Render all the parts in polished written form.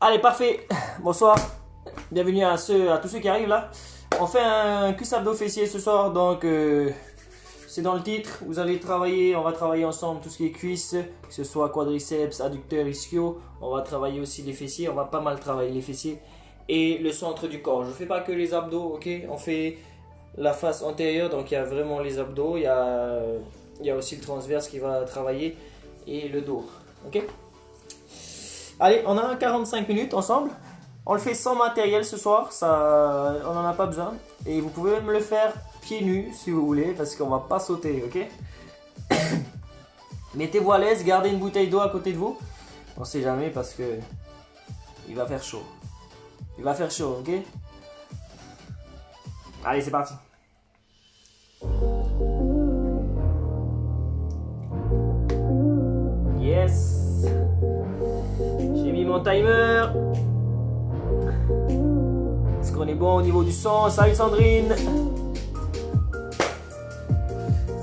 Allez, parfait. Bonsoir. Bienvenue à tous ceux qui arrivent là. On fait un cuisse abdos fessier ce soir, donc c'est dans le titre. Vous allez travailler, on va travailler ensemble tout ce qui est cuisses, que ce soit quadriceps, adducteurs, ischio. On va travailler aussi les fessiers, on va pas mal travailler les fessiers et le centre du corps. Je fais pas que les abdos, ok? On fait la face antérieure, donc il y a vraiment les abdos, il y a aussi le transverse qui va travailler et le dos, ok? Allez, on a 45 minutes ensemble. On le fait sans matériel ce soir, ça, on n'en a pas besoin. Et vous pouvez même le faire pieds nus si vous voulez, parce qu'on va pas sauter, ok? Mettez-vous à l'aise, gardez une bouteille d'eau à côté de vous. On sait jamais parce que il va faire chaud. Il va faire chaud, ok? Allez, c'est parti. Yes. J'ai mis mon timer. Est-ce qu'on est bon au niveau du son? Salut Sandrine.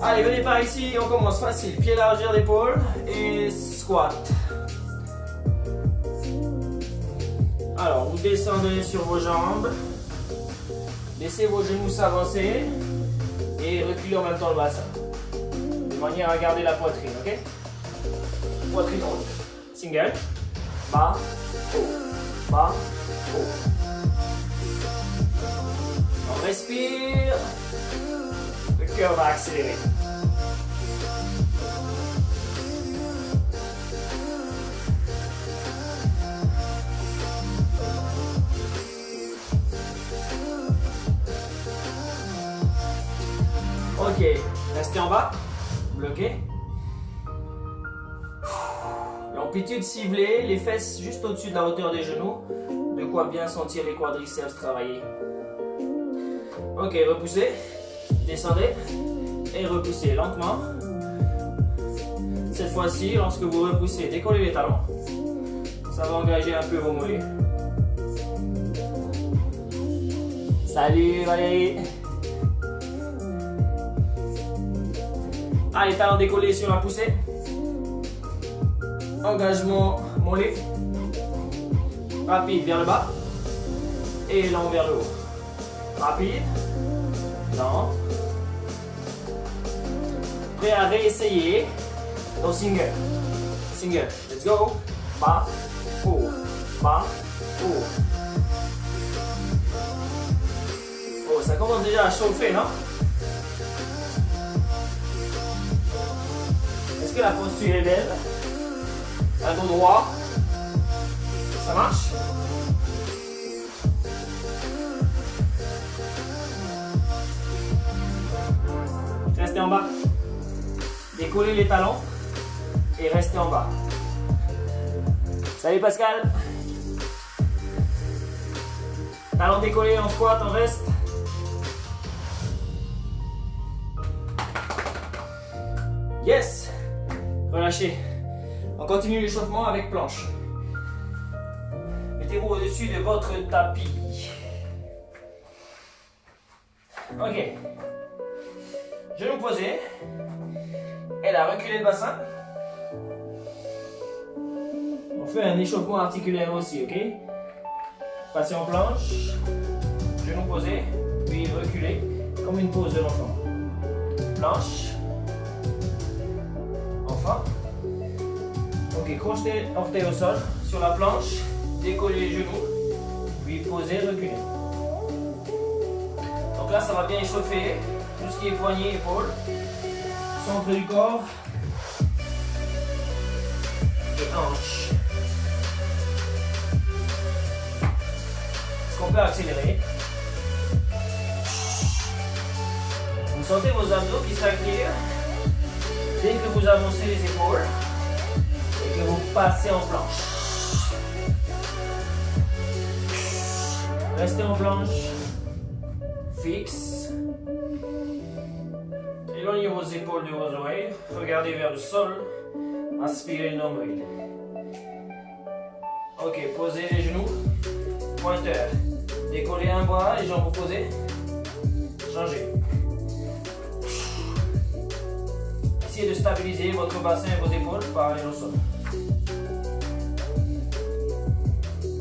Allez, venez par ici, on commence facile. Pied largeur d'épaule et squat. Alors, vous descendez sur vos jambes. Laissez vos genoux s'avancer et reculez en même temps le bassin. De manière à garder la poitrine, ok? Poitrine haute. Single. Bas, haut. Bas, haut. On respire. Le cœur va accélérer. Ok, restez en bas, bloqué. L'amplitude ciblée, les fesses juste au-dessus de la hauteur des genoux. De quoi bien sentir les quadriceps travailler. Ok, repoussez, descendez et repoussez lentement. Cette fois-ci, lorsque vous repoussez, décollez les talons. Ça va engager un peu vos mollets. Salut Valérie. Allez, talons décollés sur la poussée. Engagement mollet. Rapide vers le bas. Et lent vers le haut. Rapide. Lent. Prêt à réessayer. Donc single. Single. Let's go. Bas. Haut. Bas. Haut. Oh, ça commence déjà à chauffer, non? Est-ce que la posture est belle? Un dos droit. Ça marche? Restez en bas. Décollez les talons et restez en bas. Salut Pascal. Talons décollés en squat, on reste. Yes. Relâchez. On continue l'échauffement avec planche. Mettez-vous au-dessus de votre tapis. Ok. Genoux posés. Et là, reculez le bassin. On fait un échauffement articulaire aussi, ok? Passez en planche. Genoux posés. Puis reculez comme une pose de l'enfant. Planche. Enfin. Ok, crochetez orteil au sol sur la planche, décollez les genoux, puis posez, reculez. Donc là, ça va bien échauffer tout ce qui est poignet, épaule, centre du corps et hanche. Est-ce qu'on peut accélérer? Vous sentez vos abdos qui s'activent dès que vous avancez les épaules. Et que vous passez en planche. Restez en planche. Fixe. Éloignez vos épaules de vos oreilles. Regardez vers le sol. Aspirez le nombril. Ok, posez les genoux. Pointeur. Décollez un bras, les jambes opposées. Changez. Essayez de stabiliser votre bassin et vos épaules parallèles au sol.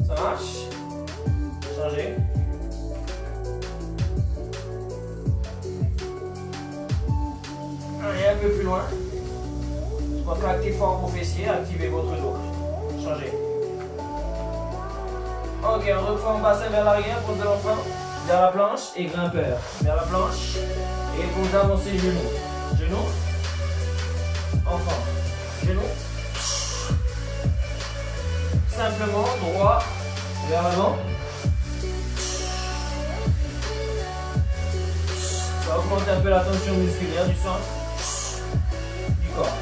Ça Ça marche. Changez. Allez, un peu plus loin. Contractez fort vos fessiers, activez votre dos. Changez. Ok, on reprend bassin vers l'arrière pour de l'enfant. Vers la planche et grimpeur. Vers la planche. Et vous avancez genou. Genou. Enfant. Genou. Simplement droit vers l'avant. Ça augmente un peu la tension musculaire du centre du corps.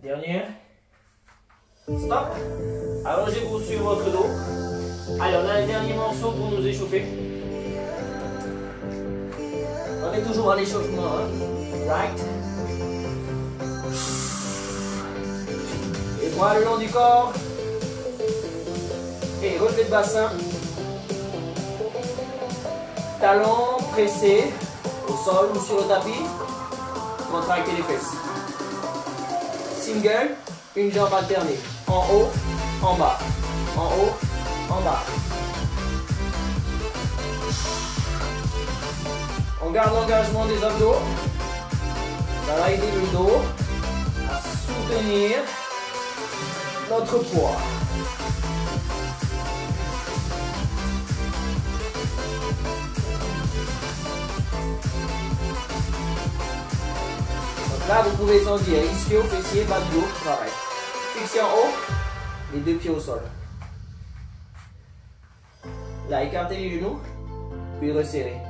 Dernière. Stop. Allongez-vous sur votre dos. Allez, on a un dernier morceau pour nous échauffer. On est toujours à l'échauffement. Hein. Right. Et bras le long du corps. Et relevé de bassin. Talons pressés au sol ou sur le tapis. Contractez les fesses. Single, une jambe alternée. En haut, en bas. En haut, en bas. On garde l'engagement des abdos. Ça va aider le dos à soutenir notre poids. Donc là, vous pouvez sentir ischio, fessier, bas du dos, pareil. Fixez en haut, les deux pieds au sol. Là, écartez les genoux, puis resserrez.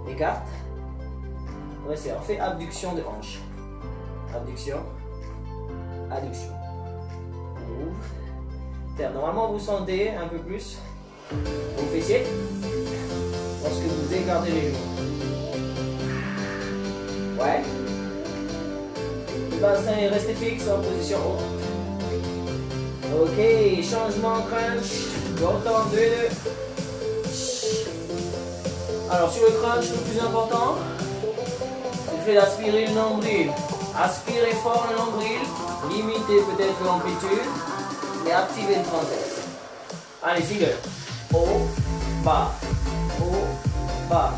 Écarte, resserre. On fait abduction de hanche. Abduction, adduction. Ouvre. Normalement, vous sentez un peu plus vos fessiers lorsque vous écartez les genoux. Ouais. Le bassin est resté fixe en position haute. Ok, changement crunch. Longtemps, 2, 2. Alors sur le crunch, le plus important, c'est le fait d'aspirer le nombril. Aspirez fort le nombril, limitez peut-être l'amplitude, et activez le trapèze. Allez, single. Haut, bas, haut, bas.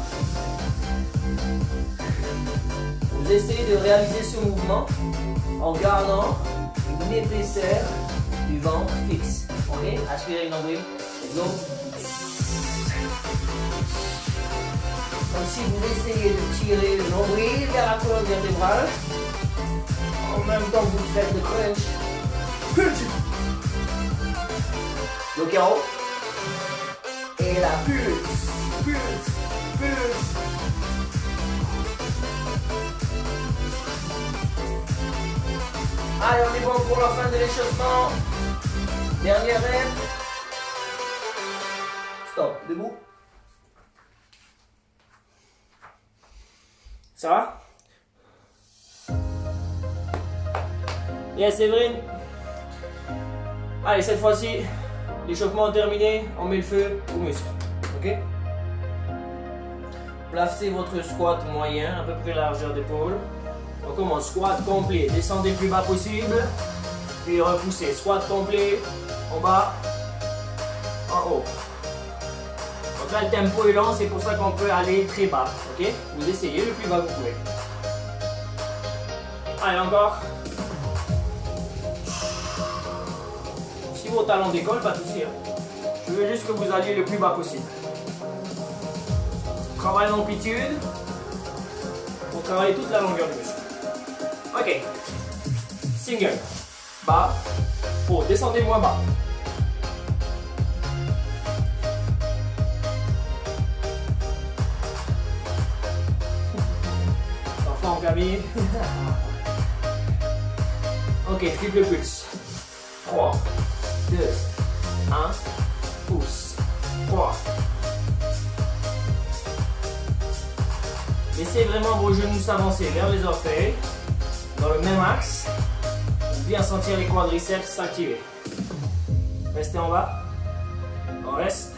Vous essayez de réaliser ce mouvement en gardant une épaisseur du ventre fixe. Ok, aspirez le nombril. Donc, comme si vous essayez de tirer le nombril vers la colonne vertébrale. En même temps que vous faites le crunch. Crunch. Bloquez en haut. Et la pulse. Pulse. Pulse. Allez, on est bon pour la fin de l'échauffement. Dernière rep. Stop. Debout. Ça va? Yes, Séverine. Allez, cette fois-ci, l'échauffement terminé, on met le feu aux muscles. Ok? Placez votre squat moyen, à peu près largeur d'épaule. On commence squat complet, descendez le plus bas possible, puis repoussez. Squat complet, en bas, en haut. Donc là, le tempo est lent, c'est pour ça qu'on peut aller très bas. Ok? Vous essayez le plus bas que vous pouvez. Allez, encore. Si vos talons décollent, pas de souci. Je veux juste que vous alliez le plus bas possible. Travaille l'amplitude pour travailler toute la longueur du muscle. Ok. Single. Bas. Haut. Descendez moins bas. Enfant Camille. Ok, triple pulse. 3, 2, 1. Pousse. 3. Laissez vraiment vos genoux s'avancer vers les orteils, dans le même axe, pour bien sentir les quadriceps s'activer. Restez en bas. On reste.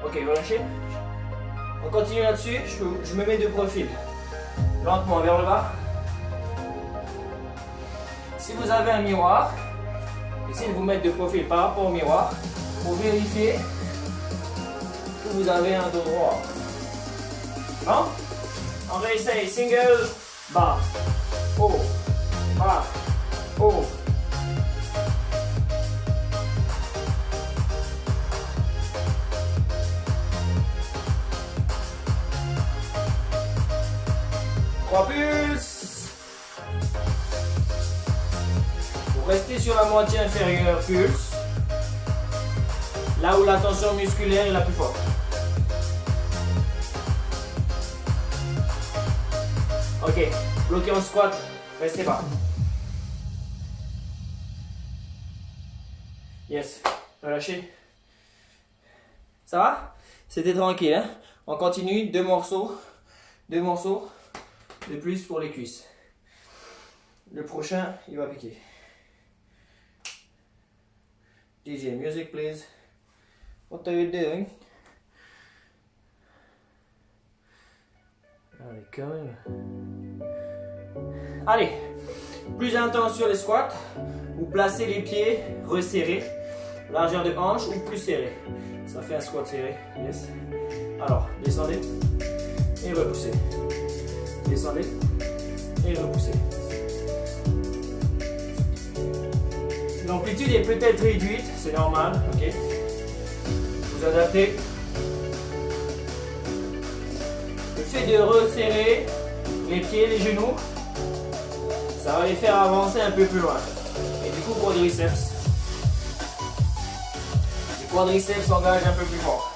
Ok, Ok, relâchez. On continue là-dessus, je me mets de profil. Lentement vers le bas. Si vous avez un miroir, essayez de vous mettre de profil par rapport au miroir pour vérifier que vous avez un dos droit. Bon, on va essayer single, bas, haut, bas, haut. Trois pulses. Vous restez sur la moitié inférieure pulse, là où la tension musculaire est la plus forte. Ok, bloqué en squat, restez pas. Yes, relâchez. Ça va? C'était tranquille, hein? On continue, deux morceaux de plus pour les cuisses. Le prochain, il va piquer. DJ, music please. What are you doing? Allez, quand même. Allez, plus intense sur les squats. Vous placez les pieds resserrés, largeur de hanche ou plus serré. Ça fait un squat serré. Yes. Alors, descendez et repoussez. Descendez et repoussez. L'amplitude est peut-être réduite, c'est normal, ok. Vous adaptez. Le fait de resserrer les pieds, les genoux, ça va les faire avancer un peu plus loin. Et du coup, quadriceps. Les quadriceps s'engagent un peu plus fort.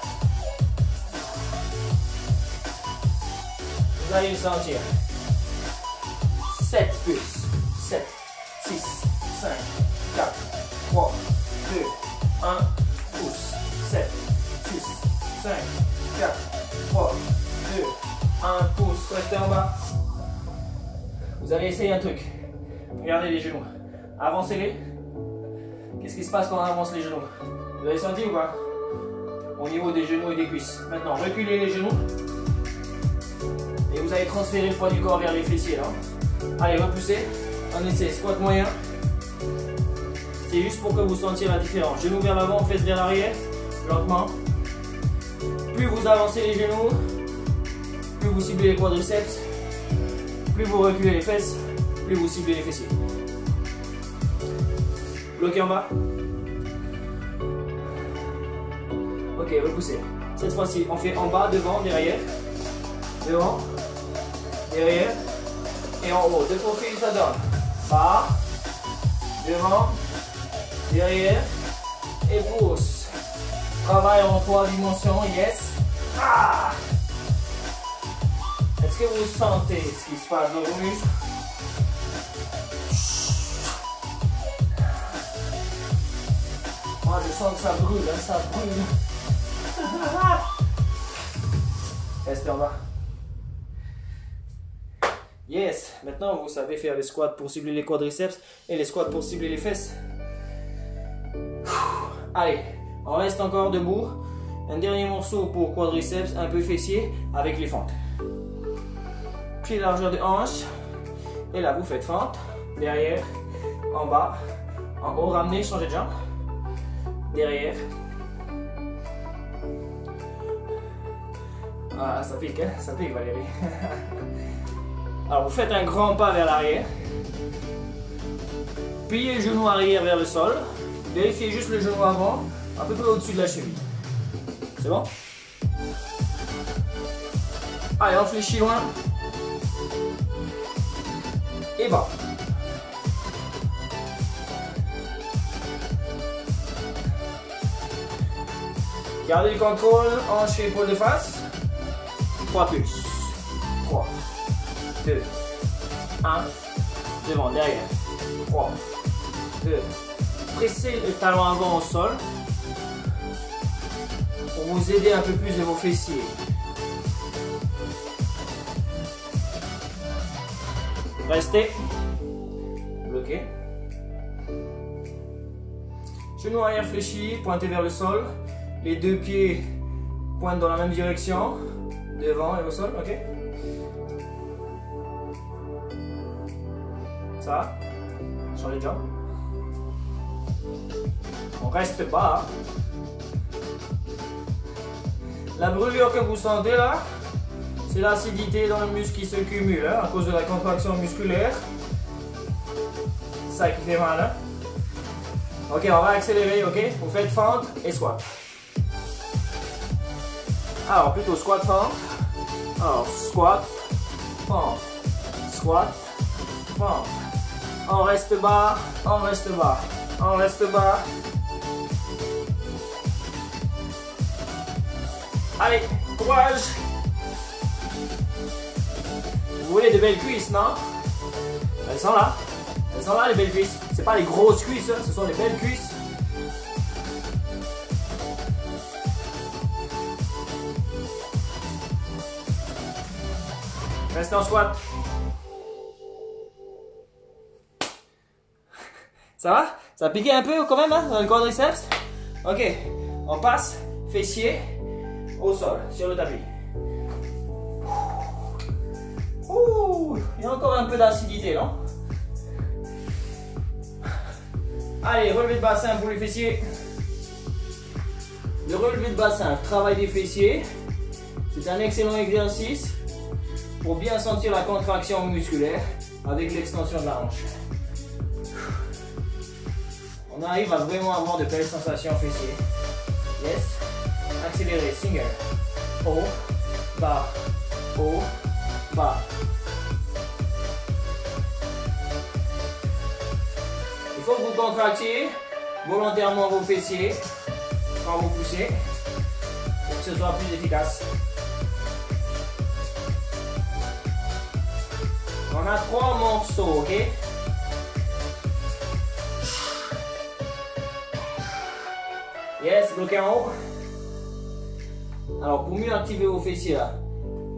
Vous allez le sentir. 7 pulses. 7, 6, 5, 4, 3, 2, 1, pouce. 7, 6, 5, 4, 3, 2, 1, pouce. Restez en bas. Vous allez essayer un truc. Regardez les genoux. Avancez-les. Qu'est-ce qui se passe quand on avance les genoux? Vous avez senti ou pas? Au niveau des genoux et des cuisses. Maintenant, reculez les genoux. Et vous allez transférer le poids du corps vers les fessiers. Là. Allez, repoussez. On essaie squat moyen. C'est juste pour que vous sentiez la différence. Genoux vers l'avant, fesses vers l'arrière. Lentement. Plus vous avancez les genoux, plus vous ciblez les quadriceps. Plus vous reculez les fesses, plus vous ciblez les fessiers. Bloquez en bas. Ok, repoussez. Cette fois-ci, on fait en bas, devant, derrière. Devant, derrière et en haut. De profil, ça donne. Bas, devant, derrière et pousse. Travail en 3 dimensions, yes. Ah! Est-ce que vous sentez ce qui se passe dans vos muscles? Moi, je sens que ça brûle, hein, ça brûle. Restez en bas. Yes, maintenant vous savez faire les squats pour cibler les quadriceps et les squats pour cibler les fesses. Allez, on reste encore debout. Un dernier morceau pour quadriceps, un peu fessier avec les fentes. Pied largeur de hanche. Et là, vous faites fente. Derrière, en bas, en haut, ramenez, changez de jambe. Derrière. Ah, ça pique, hein? Ça pique, Valérie. Alors, vous faites un grand pas vers l'arrière. Pliez le genou arrière vers le sol. Vérifiez juste le genou avant, un peu plus au-dessus de la cheville. C'est bon? Allez, on fléchit loin. Et bas. Gardez le contrôle, hanche et épaule de face. 3 pulses. 3, 2, 1. Devant, derrière. 3, 2. Pressez le talon avant au sol pour vous aider un peu plus de vos fessiers. Restez. Bloqué. Genou arrière fléchi, pointé vers le sol. Les deux pieds Pointe dans la même direction. Devant et au sol, ok? Ça va? Changer de jambe. On reste bas. La brûlure que vous sentez là, c'est l'acidité dans le muscle qui se cumule hein, à cause de la contraction musculaire. C'est ça qui fait mal. Hein? Ok, on va accélérer, ok? Vous faites fente et squat. Alors, plutôt squat, fente. Alors, squat, fente. Squat, fente. On reste bas, on reste bas, on reste bas. Allez, courage. Vous voulez de belles cuisses, non? Elles sont là. Elles sont là, les belles cuisses. C'est pas les grosses cuisses, hein, ce sont les belles cuisses. Reste en squat. Ça va? Ça a piqué un peu quand même, hein, dans le quadriceps? Ok, on passe fessier au sol, sur le tapis. Ouh, il y a encore un peu d'acidité, non? Allez, relevé de bassin pour les fessiers. Le relevé de bassin, travail des fessiers. C'est un excellent exercice pour bien sentir la contraction musculaire avec l'extension de la hanche. On arrive à vraiment avoir de belles sensations fessiers. Yes. Accélérez, single. Haut, bas, haut, bas. Il faut que vous contractiez volontairement vos fessiers quand vous poussez pour que ce soit plus efficace. On a 3 morceaux, ok? Yes, bloqué en haut. Alors pour mieux activer vos fessiers là,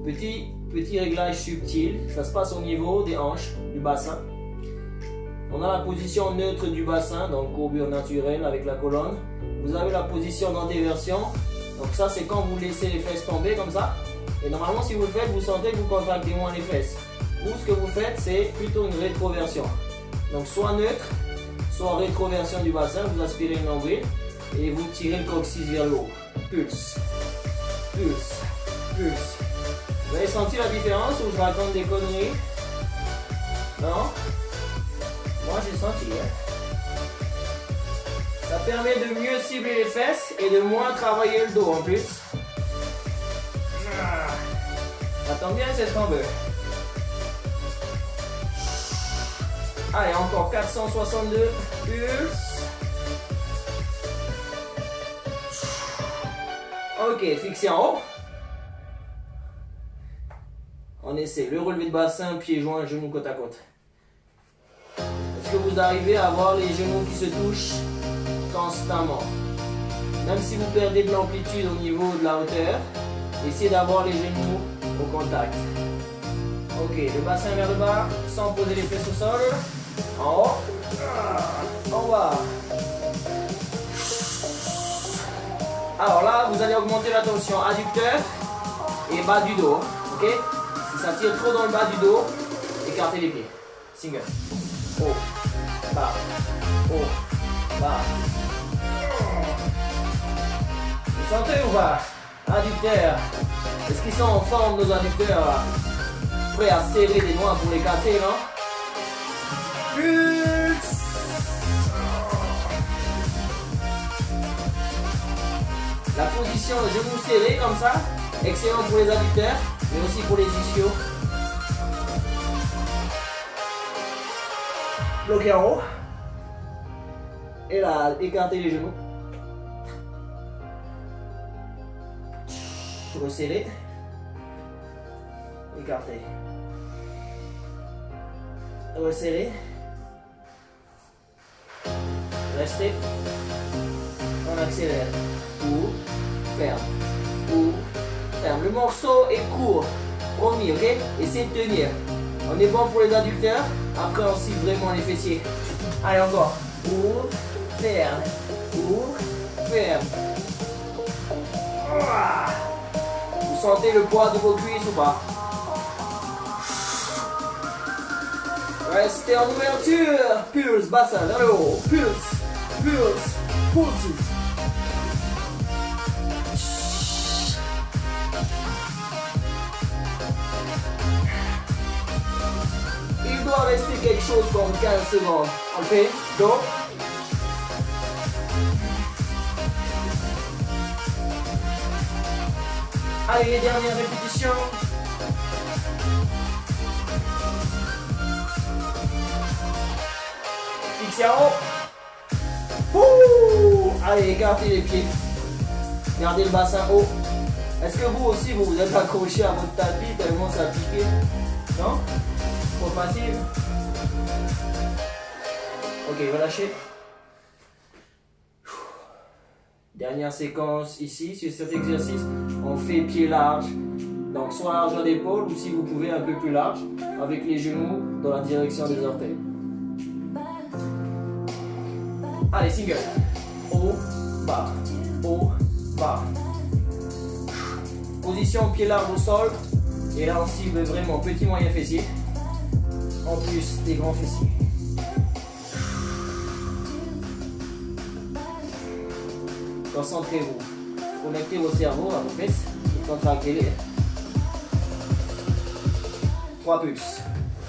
petit réglage subtil, ça se passe au niveau des hanches, du bassin. On a la position neutre du bassin, donc courbure naturelle avec la colonne. Vous avez la position d'antéversion, donc ça c'est quand vous laissez les fesses tomber comme ça. Et normalement si vous le faites, vous sentez que vous contractez moins les fesses. Vous ce que vous faites c'est plutôt une rétroversion. Donc soit neutre, soit rétroversion du bassin, vous aspirez le nombril. Et vous tirez le coccyx vers le haut. Pulse. Pulse. Pulse. Vous avez senti la différence ou je raconte des conneries? Non? Moi j'ai senti. Hein. Ça permet de mieux cibler les fesses et de moins travailler le dos en plus. Ça tombe bien, c'est ce qu'on veut. Allez, encore 462. Pulse. Ok, fixé en haut. On essaie le relevé de bassin, pieds joints, genoux côte à côte. Est-ce que vous arrivez à avoir les genoux qui se touchent constamment? Même si vous perdez de l'amplitude au niveau de la hauteur, essayez d'avoir les genoux au contact. Ok, le bassin vers le bas, sans poser les fesses au sol. En haut, en bas. Alors là, vous allez augmenter la tension adducteur et bas du dos. Ok? Si ça tire trop dans le bas du dos, écartez les pieds. Single. Haut, bas, haut, bas. Vous sentez ou pas? Adducteurs. Est-ce qu'ils sont en forme, nos adducteurs là? Prêts à serrer les doigts pour les casser, non? Pulse. La position de genoux serrés comme ça, excellent pour les adducteurs, mais aussi pour les ischios. Bloqué en haut. Et là, écartez les genoux. Resserrez. Écartez. Resserrez. Restez. On accélère. Ou ferme. Ou ferme. Le morceau est court. Promis, ok? Essayez de tenir. On est bon pour les adducteurs. Après, on cible vraiment les fessiers. Allez, encore. Ou ferme. Ou ferme. Vous sentez le poids de vos cuisses ou pas? Restez en ouverture. Pulse, bassin vers le haut. Pulse, pulse, pulse. Il doit rester quelque chose comme 15 secondes. On le fait. Go. Allez, dernière répétition. Fixez en haut. Ouh. Allez, écartez les pieds. Gardez le bassin haut. Est-ce que vous aussi, vous vous êtes accroché à votre tapis tellement ça pique? Non? Trop facile. Ok, relâchez. Dernière séquence ici, sur cet exercice, on fait pied large. Donc soit largeur d'épaule ou si vous pouvez un peu plus large, avec les genoux dans la direction des orteils. Allez, single. Haut, bas, haut, bas. Position pied large au sol. Et là on cible vraiment petit moyen fessier. En plus des grands fessiers. Concentrez-vous. Connectez vos cerveaux à vos fesses et contractez-les. 3 pulses.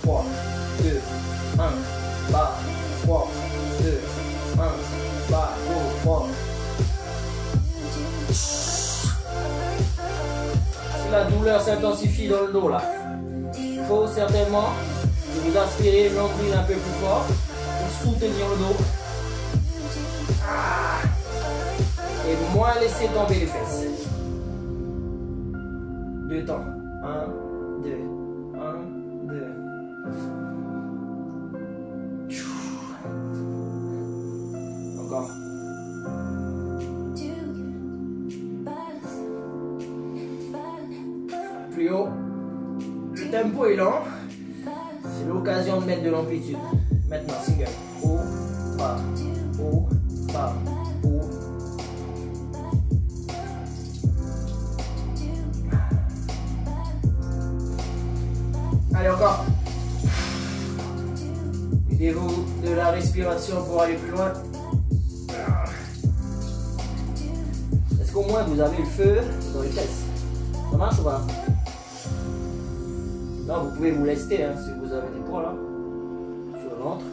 3, 2, 1, bas. 3, 2, 1, bas. 3. Si la douleur s'intensifie dans le dos là, il faut certainement que vous aspirez l'ombril un peu plus fort pour soutenir le dos. Et moins laisser tomber les fesses. 2 temps. 1, 2, 1, 2. Encore. Plus haut. Le tempo est lent. C'est l'occasion de mettre de l'amplitude. Maintenant, single. Haut, bas, haut, bas, haut. Allez, encore. Aidez-vous de la respiration pour aller plus loin. Est-ce qu'au moins vous avez le feu dans les fesses? Ça marche ou pas? Non, vous pouvez vous lester hein, si vous avez des poids là sur le ventre.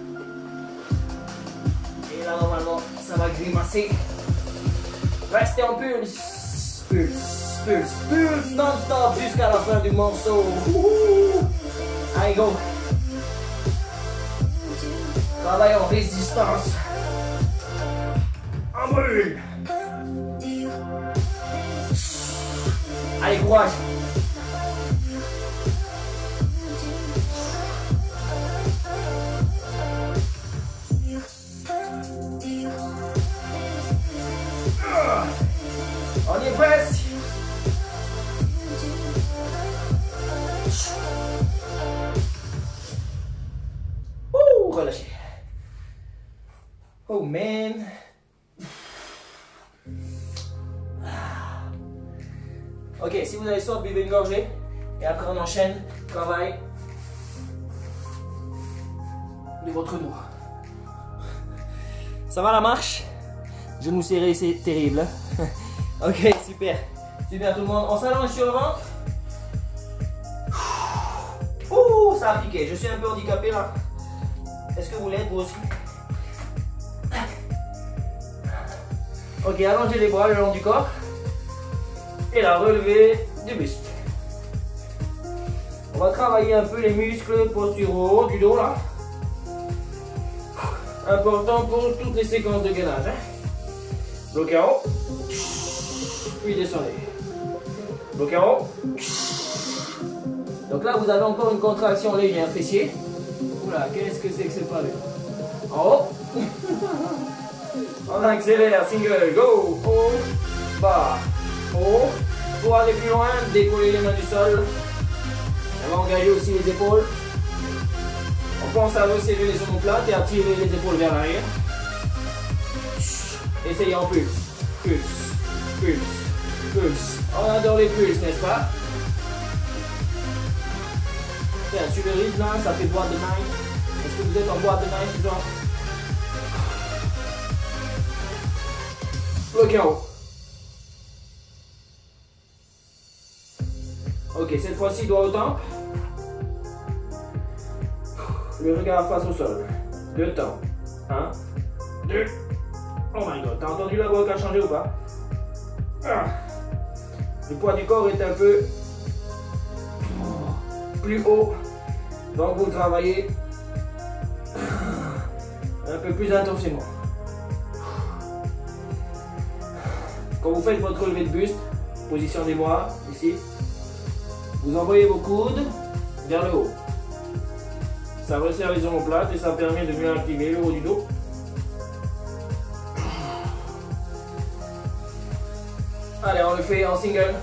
Et là, normalement, ça va grimacer. Restez en pulse. Pulse, pulse, pulse non-stop jusqu'à la fin du morceau. Allez, go. Travail en résistance. En brûle. Allez, courage. On y est presque. Relâchez. Oh man. Ok, si vous avez soif, buvez une gorgée. Et après on enchaîne. Travail de votre dos. Ça va la marche? Genou serré, c'est terrible. Ok, super. Super tout le monde. On s'allonge sur le ventre. Ouh, ça a piqué. Je suis un peu handicapé là. Est-ce que vous l'êtes vous aussi? Ok, allongez les bras le long du corps. Et la relevée du buste. On va travailler un peu les muscles posturaux du dos là. Important pour toutes les séquences de gainage. Bloquez en haut. Puis descendez. Bloquez en haut. Donc là, vous avez encore une contraction légère fessier. Oula, qu'est-ce que c'est que ce palais? En haut. On accélère, single, go. Haut, bas, haut. Pour aller plus loin, décoller les mains du sol. On va engager aussi les épaules. On pense à resserrer les omoplates et à tirer les épaules vers l'arrière. Essayez en pulse, pulse, pulse, pulses. On adore les pulses, n'est-ce pas? Tiens, sur le rythme là, ça fait boîte de night. Est-ce que vous êtes en boîte de night, ce genre? Le chaos. Ok, cette fois-ci, doigt au temple. Le regard face au sol. 2 temps. 1, 2. Oh my god, t'as entendu la voix qui a changé ou pas? Le poids du corps est un peu plus haut. Donc vous travaillez un peu plus intensément. Quand vous faites votre relevé de buste, position des bras, ici, vous envoyez vos coudes vers le haut. Ça resserre les omoplates et ça permet de mieux activer le haut du dos. Allez, on le fait en single.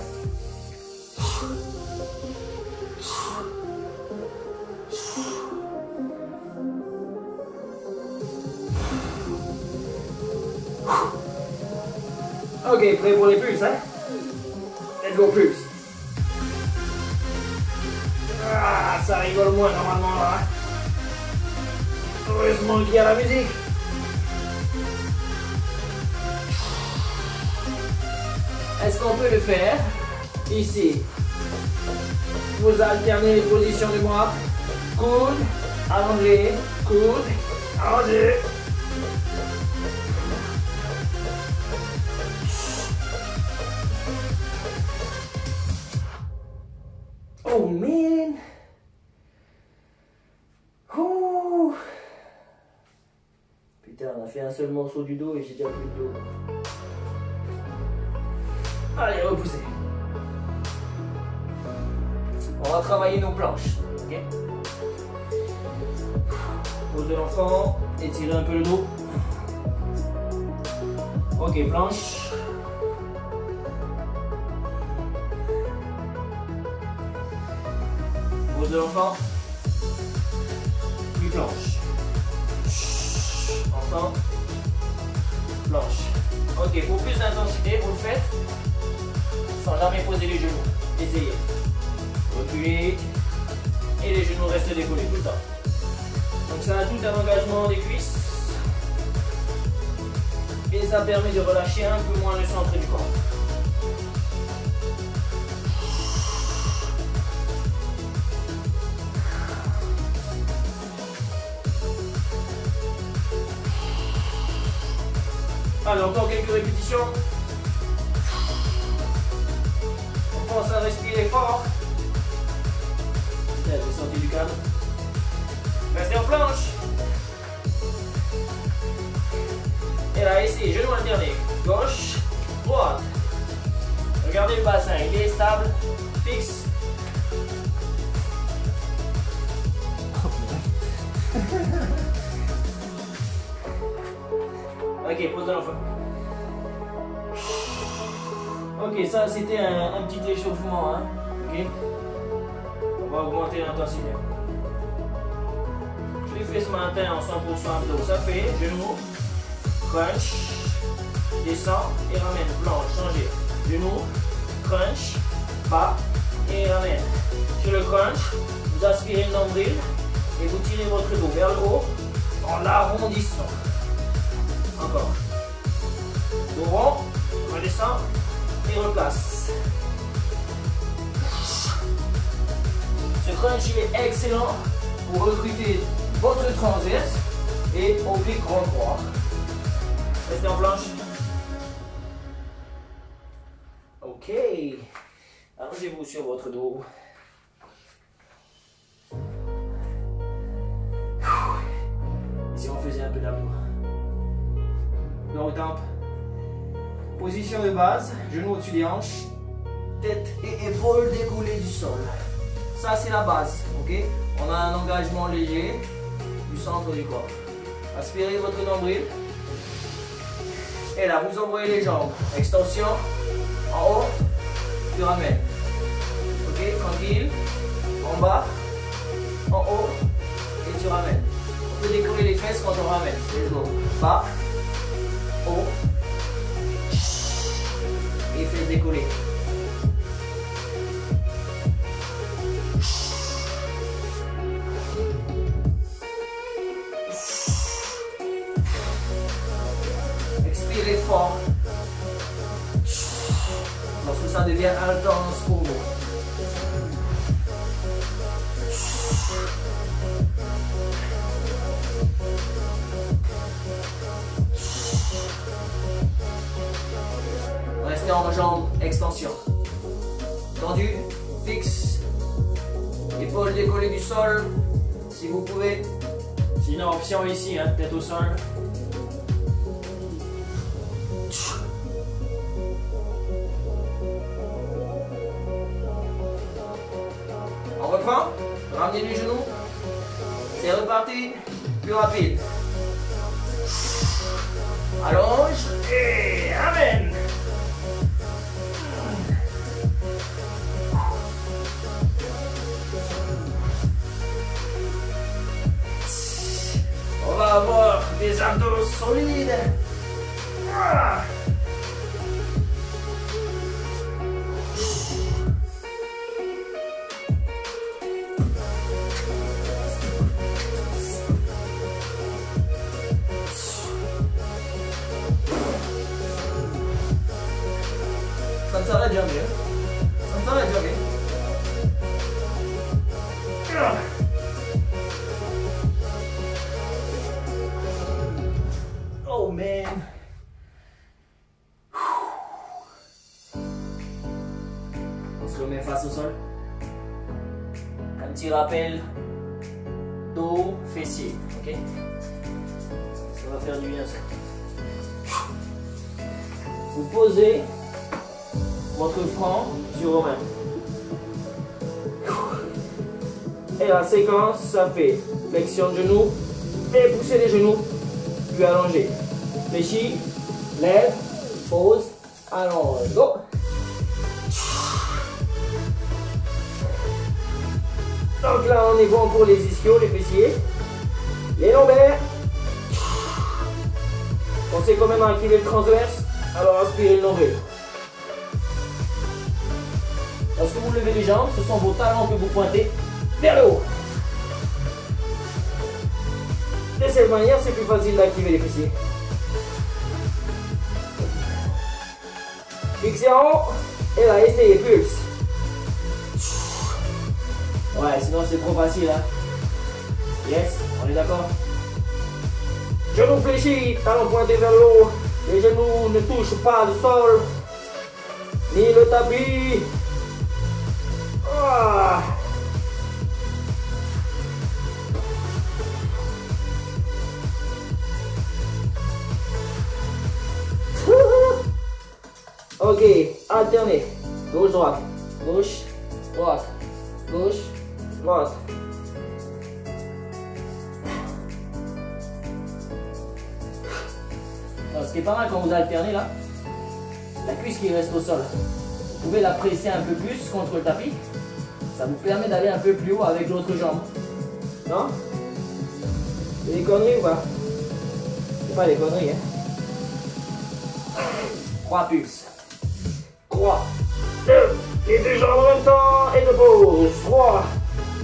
Ok, prêt pour les pulses, hein? Let's go, pulse. Ah, ça rigole moins normalement là. Heureusement qu'il y a la musique. Est-ce qu'on peut le faire ici? Vous alternez les positions du bras. Coude, allongé, coude, allongé. Oh man! Oh. Putain, on a fait un seul morceau du dos et j'ai déjà plus de dos. Allez, repoussez. On va travailler nos planches. Ok? Pose de l'enfant, étirez un peu le dos. Ok, planche. Pose de l'enfant. Puis planche. Enfant. Planche. Ok, pour plus d'intensité, vous le faites sans jamais poser les genoux. Essayez. Reculez. Et les genoux restent décollés tout le temps. Donc ça a tout un engagement des cuisses. Et ça permet de relâcher un peu moins le centre du corps. Allez, encore quelques répétitions. On pense à respirer fort. Descendez du cadre. Restez en planche. Et là, ici, genou alterné. Gauche, droite. Regardez le bassin, il est stable, fixe. Ok, pose de l'enfant. Ok, ça c'était un petit échauffement. Hein. Ok. On va augmenter l'intensité. Je l'ai fait ce matin en 100% abdos. Ça fait genou, crunch, descend et ramène. Planche, changez. Genou, crunch, bas et ramène. Sur le crunch, vous aspirez le nombril et vous tirez votre dos vers le haut en l'arrondissant. Encore. Dos rond, redescend et replace. Ce crunch il est excellent pour recruter votre transverse et oblique grand droit. Restez en planche. Ok. Allongez-vous sur votre dos. Ici on faisait un peu d'abdos. Dos au temple. Position de base, genoux au-dessus des hanches, tête et épaules décollées du sol. Ça c'est la base, ok? On a un engagement léger du centre du corps. Aspirez votre nombril. Et là, vous envoyez les jambes. Extension, en haut, tu ramènes. Ok, tranquille. En bas, en haut, et tu ramènes. On peut décoller les fesses quand on ramène. Let's go. Bas, haut, et les fesses décollées. Expirez fort. Lorsque ça devient intense pour vous. Restez en jambe, extension. Tendu, fixe. Épaules décollées du sol, si vous pouvez. Sinon, option ici, hein, tête au sol. On reprend. Ramenez les genoux. C'est reparti. Plus rapide. Allonge. Et amen. On va avoir des abdos solides. Ah. Ça me s'arrête jamais. Ça me s'arrête jamais. Oh man. On se remet face au sol. Un petit rappel. Dos, fessier. Ok? Ça va faire du bien ça. Vous posez votre front sur vos mains. Et la séquence, ça fait flexion de genoux et pousser les genoux, puis allonger. Fléchis, lève, pose, allonge. Go! Donc là, on est bon pour les ischios, les fessiers, les lombaires. Pensez quand même à activer le transverse, alors inspirez le nombril. Lorsque vous levez les jambes, ce sont vos talons que vous pointez vers le haut. De cette manière, c'est plus facile d'activer les fessiers. Fixez en haut. Et là, essayez, pulse. Ouais, sinon c'est trop facile. Hein. Yes, on est d'accord. Genoux fléchis, talons pointés vers le haut. Les genoux ne touchent pas le sol, ni le tapis. Ah. Ok, alternez. Gauche, droite. Gauche, droite. Gauche, droite. Alors, ce qui est pas mal quand vous alternez là, la cuisse qui reste au sol. Vous pouvez la presser un peu plus contre le tapis. Ça vous permet d'aller un peu plus haut avec l'autre jambe. Non? C'est des conneries ou pas? C'est pas des conneries, hein? 3 pulses. 3, 2, et 2 jambes en même temps, et de pause. 3,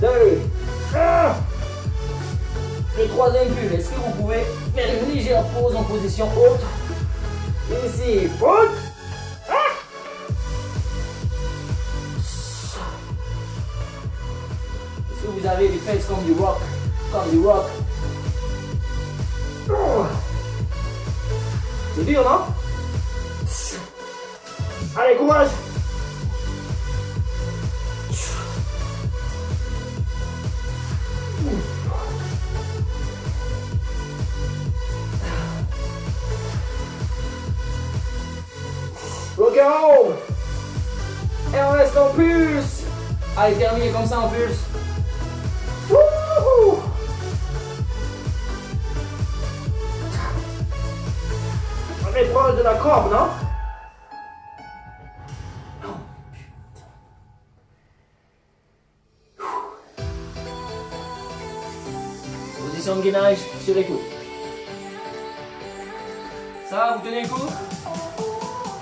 2, 1. Le troisième pulse, est-ce que vous pouvez faire une légère pause en position haute? Ici, pause. Est-ce que vous avez les fesses comme du rock? Comme du rock. C'est dur, non? Allez, courage! Bloquez en haut! Et on reste en pulse! Allez, terminez comme ça en pulse! Wouhou! On est proche de la corde, non? Position de gainage sur les coudes. Ça va, vous tenez le coup?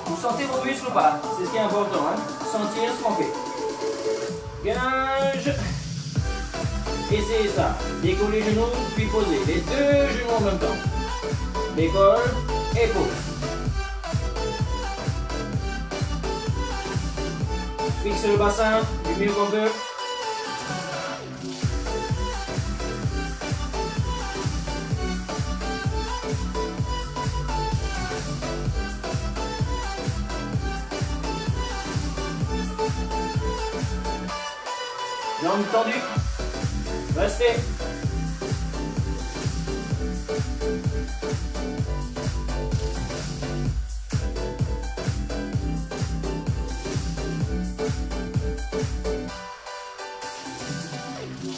Vous sentez vos muscles ou pas? C'est ce qui est important, hein? Sentir ce qu'on fait. Gainage. Essayez ça. Décolle les genoux, puis posez. Les deux genoux en même temps. Décolle et pose. Fixe le bassin du mieux qu'on peut. Jambes tendues. Restez.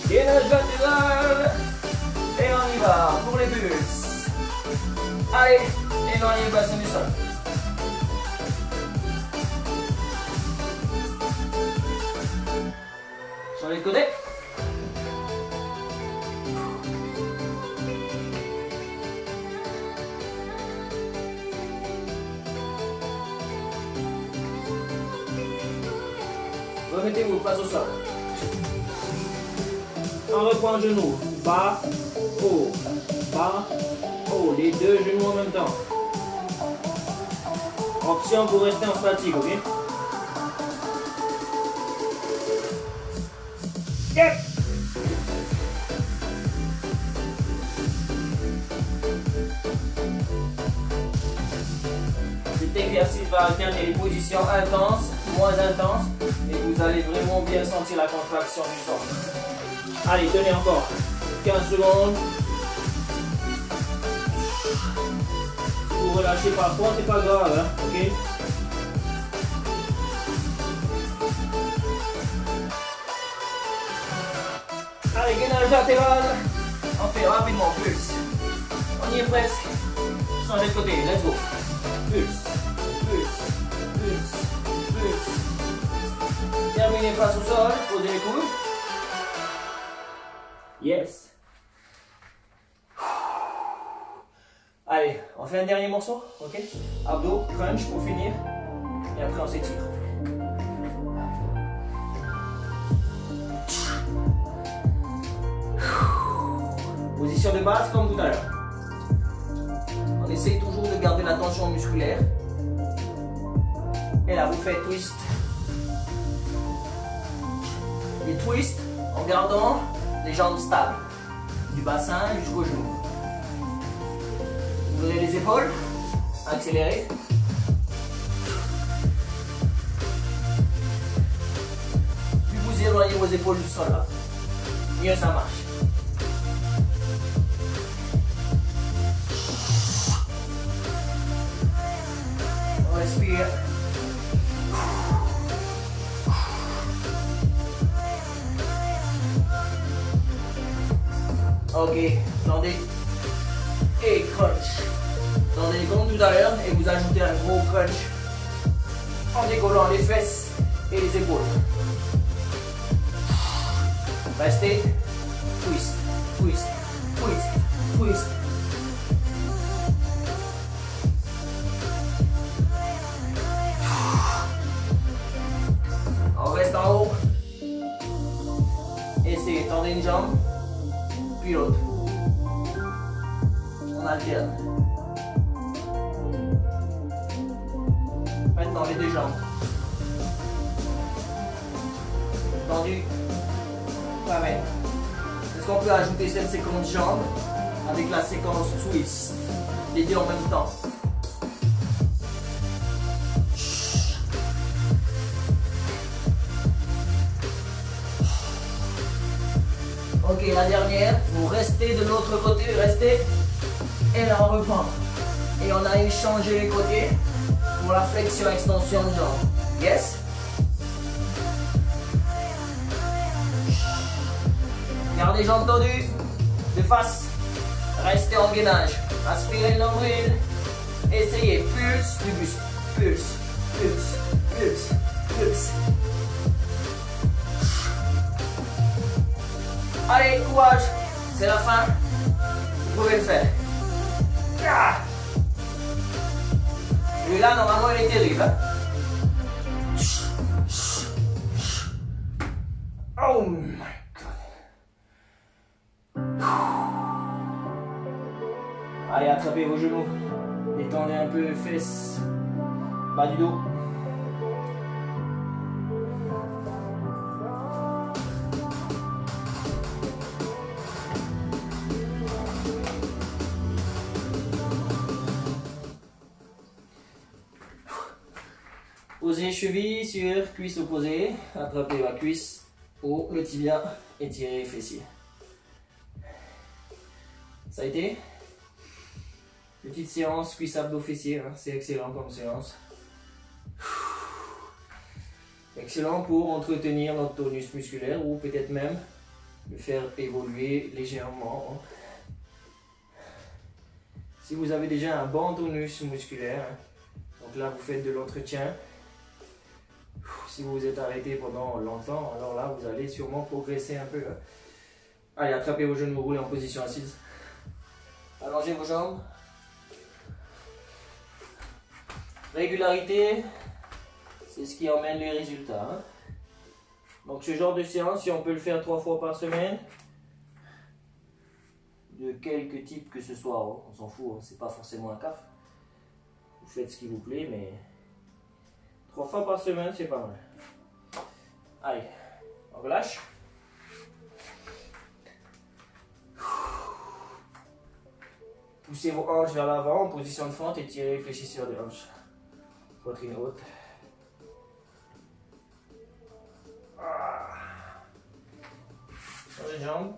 Gainage latéral. Et on y va pour les pulses. Allez, éloignez le bassin du sol. Changez de côté. Remettez-vous face au sol. On reprend le genou. Bas, haut. Bas, haut. Les deux genoux en même temps. Option pour rester en statique, ok? Yep. Cet exercice va alterner les positions intenses, moins intenses, et vous allez vraiment bien sentir la contraction du sang. Allez, tenez encore 15 secondes. Si vous relâchez parfois, c'est pas grave, hein, ok? Allez, gainage latéral. On fait rapidement, pulse. On y est presque. Changez de côté, let's go. Pulse, pulse, pulse, pulse. Terminez face au sol, posez les coudes. Yes. Allez, on fait un dernier morceau, ok? Abdos, crunch pour finir. Et après on s'étire. Position de base comme tout à l'heure. On essaye toujours de garder la tension musculaire. Et là, vous faites twist. Et twist en gardant les jambes stables. Du bassin jusqu'au genou. Ouvrez les épaules. Accélérez. Plus vous éloignez vos épaules du sol là, mieux ça marche. Respire. Ok, tendez et crunch. Tendez comme tout à l'heure et vous ajoutez un gros crunch en décollant les fesses et les épaules. Restez. Twist, twist, twist, twist. On reste en haut. Essayez, tendez une jambe, puis l'autre. On alterne. Maintenant les deux jambes. Tendu. Pareil. Est-ce qu'on peut ajouter cette séquence jambes avec la séquence twist? Les deux en même temps. Ok, la dernière, vous restez de l'autre côté, restez, et là on reprend. Et on a échangé les côtés pour la flexion-extension de jambes. Yes? Gardez les jambes tendues, de face, restez en gainage. Aspirez le nombril, essayez, pulse du buste, pulse, pulse, pulse, pulse. Allez, courage, c'est la fin, vous pouvez le faire. Celui-là, normalement, il est terrible. Hein? Oh my god. Allez, attrapez vos genoux. Détendez un peu les fesses. Bas du dos. Posez cheville sur cuisse opposée. Attrapez la cuisse ou le tibia et tirez les fessiers. Ça a été? Petite séance cuisse abdos fessiers, hein. C'est excellent comme séance. Excellent pour entretenir notre tonus musculaire ou peut-être même le faire évoluer légèrement. Si vous avez déjà un bon tonus musculaire, donc là vous faites de l'entretien. Si vous vous êtes arrêté pendant longtemps, alors là vous allez sûrement progresser un peu. Allez, attrapez vos genoux, roulez en position assise. Allongez vos jambes. Régularité, c'est ce qui emmène les résultats. Hein. Donc ce genre de séance, si on peut le faire 3 fois par semaine, de quelque type que ce soit, hein, on s'en fout, hein, c'est pas forcément un CAF. Vous faites ce qui vous plaît, mais 3 fois par semaine, c'est pas mal. Allez, on relâche. Poussez vos hanches vers l'avant en position de fente et tirez les fléchisseurs des hanches. Poitrine haute. Changez de jambe.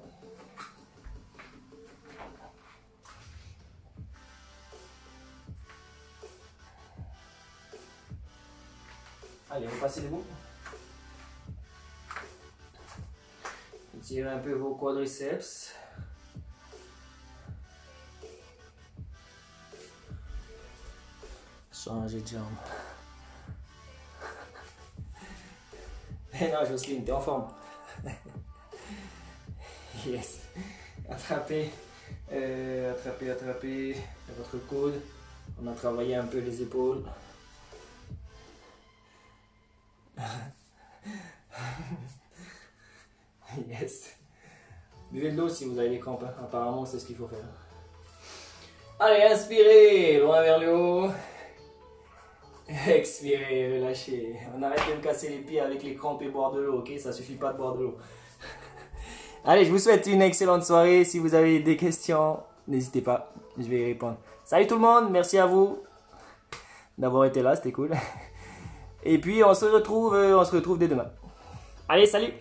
Allez, on passe debout. Étirez un peu vos quadriceps. Changez de jambe. Eh non, Jocelyne, t'es en forme. Yes. Attrapez, attrapez votre coude. On a travaillé un peu les épaules. Yes. Buvez de l'eau si vous avez des crampes. Apparemment, c'est ce qu'il faut faire. Allez, inspirez, loin vers le haut. Expirez, relâchez. On arrête de me casser les pieds avec les crampes et boire de l'eau, ok? Ça suffit pas de boire de l'eau. Allez, je vous souhaite une excellente soirée. Si vous avez des questions, n'hésitez pas, je vais y répondre. Salut tout le monde, merci à vous d'avoir été là, c'était cool. Et puis on se retrouve dès demain. Allez, salut!